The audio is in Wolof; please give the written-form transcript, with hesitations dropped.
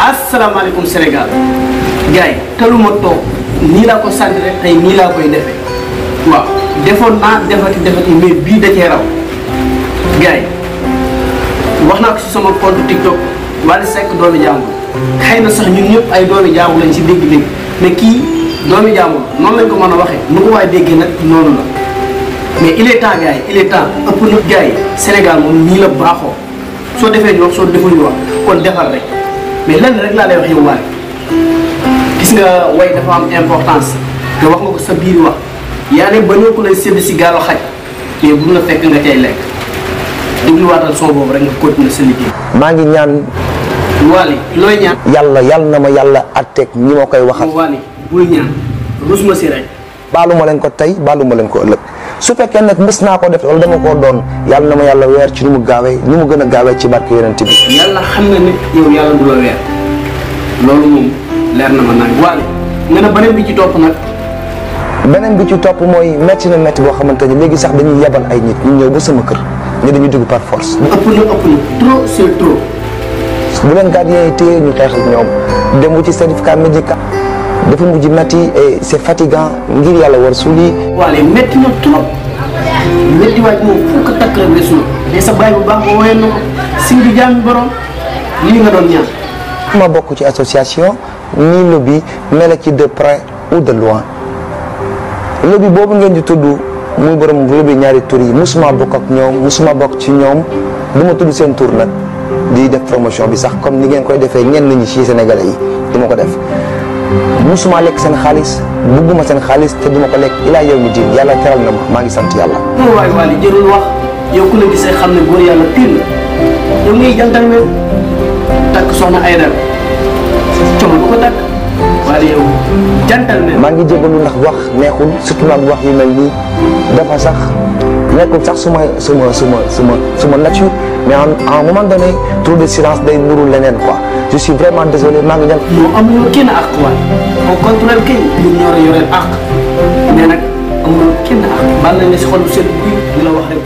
asalaamaaleykum Sénégal gars yi taluma toog nii laa ko sant rek tey nii laa koy defee waaw defoon naa defati mais bii da cee raw gars yi wax naa ko si sama compte TikTok Wally Seck doomi jàmbur xëy na sax ñun ñëpp ay doomi jàmbur lañ si dégg-dégg mais kii doomi jàmbur noonu lañ ko mën a waxee nu ko waay déggee nag noonu la mais il est temps gars yi il est temps ëpp na gars yi Sénégal moom nii la baaxoo soo defee ñu wax soo deful ñu wax kon defal rek mais lenn rek laa lay wax yow Wally gis nga way dafa am importance te wax nga ko sa biir wax yaa ne ba ñoo ko lay sédd si gaalu xaj mais bu la fekk nga cay lekk dégluwaatal son boobu rek nga continuer sa liggéey. maa ngi ñaan. Wally looy ñaan. yàlla na ma yàlla àtteeg ñi ma koy waxal. Wally bul ñaan rus ma si rek. baalu ma leen ko tey baalu ma leen ko ëllëg su fekkee nag mës naa ko def wala dama koo doon yàlla na ma yàlla weer ci nu mu gaawee nu mu gën a gaawee ci barke yonent bi. yàlla xam na ne yow yàlla du la weer loolu moom leer na ma nag Wally nga ne beneen bi ci topp nag. beneen bi ci topp mooy métti na métti boo xamante ni léegi sax dañuy yebal ay nit ñu ñëw ba sama kër ñu dañuy dugg par force. ëpp na trop c'est trop. bu leen gardien yi téye ñu xeex ak ñoom dem ci certificat médical dafa mujj métti et c'est fatigant ngir yàlla war suuli. Wally métti na trop métti waay moom fu ko takk rek weesu na mais sa baay bu baax ba woyoon na ko si di jaami borom lii nga doon ñaan. ma bokk ci association ni lobby mais la ci de près ou de loin lobby boobu ngeen di tudd muy borom lobby ñaari tur yi musuma bokk ak ñoom musuma bokk ci ñoom du ma tudd seen tur nag di def promotion bi sax comme ni ngeen koy defee ñenn ñi ci sénégalais yi du ma ko def musuma lekk seen xaalis bugguma seen xaalis te du ma ko lekk ilaa yow mi diin yàlla teral na ma maa ngi sant yàlla. waay Wally jërul wax yow ku la gisee xam ne góor yàlla pire la yow ngay jantal me takk soxna ay dara coono bu ko takk Wally yow jantal me. maa ngi jégalu ndax wax neexul surtout nag wax yu mel nii dafa sax nekkul sax suma nature mais à un moment donné trop de silence day nuru leneen quoi je suis vraiment désolé maa ngi jàll. non amuloo kenn àq waay au contraire kay ñun ñoo la yoreel àq mais nag amuloo kenn àq baal nañ la si xol bu sedd bi di la wax rek.